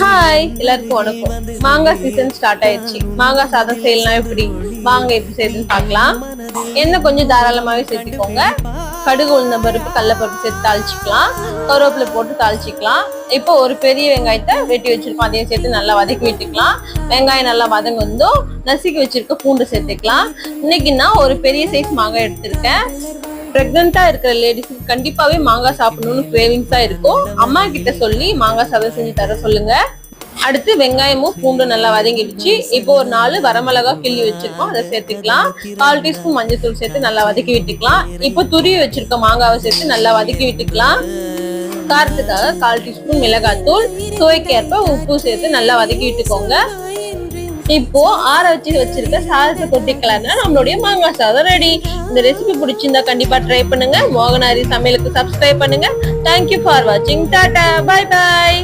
Hi எல்லாருக்கும் வணக்கம். மாங்காய் சீசன் ஸ்டார்ட் ஆயிடுச்சு. மாங்காய் சாதம் செய்யலாம் எப்படி செய்யுதுன்னு பார்க்கலாம். எண்ணெய் கொஞ்சம் தாராளமாவே சேர்த்துக்கோங்க. கடுகு, உளுந்த பருப்பு, கடலைப்பருப்பு சேர்த்து தாளிச்சிக்கலாம். கருவேப்பிலை போட்டு தாளிச்சிக்கலாம். இப்போ ஒரு பெரிய வெங்காயத்தை வெட்டி வச்சிருக்கோம், அதையும் சேர்த்து நல்லா வதக்கி விட்டுக்கலாம். வெங்காயம் நல்லா வதங்கந்தோம் நசுக்கி வச்சிருக்க பூண்டு சேர்த்துக்கலாம். இன்னைக்கு நான் ஒரு பெரிய சைஸ் மாங்காய் எடுத்திருக்கேன். பிரெக்னெண்டா இருக்கிற லேடிஸ்க்கு கண்டிப்பாவே மாங்காய் சாப்பிடணும்னு கிரேவிங்ஸா இருக்கும். அம்மா கிட்ட சொல்லி மாங்காய் சாதம் செஞ்சு தர சொல்லுங்க. அடுத்து வெங்காயமும் பூண்டும் நல்லா வதங்கிடுச்சு. இப்போ ஒரு 4 வரமிளகா கிள்ளி வச்சிருக்கோம், அதை சேர்த்துக்கலாம். 1/4 டீஸ்பூன் மஞ்சள் தூள் சேர்த்து நல்லா வதக்கி விட்டுக்கலாம். இப்போ துருவி வச்சிருக்க மாங்காவை சேர்த்து நல்லா வதக்கி விட்டுக்கலாம். காரத்துக்காக 1/4 டீஸ்பூன் மிளகாத்தூள், சுவைக்கேற்ப உப்பு சேர்த்து நல்லா வதக்கி விட்டுக்கோங்க. இப்போ ஆற வச்சிருக்க சாதத்தை கொட்டிக்கலாம்னா நம்மளுடைய மாங்காய் சாதம் ரெடி. இந்த ரெசிபி பிடிச்சிருந்தா கண்டிப்பா ட்ரை பண்ணுங்க. மோகனாரி சமையலுக்கு சப்ஸ்கிரைப் பண்ணுங்க. தேங்க்யூ ஃபார் வாட்சிங். Tata, bye bye.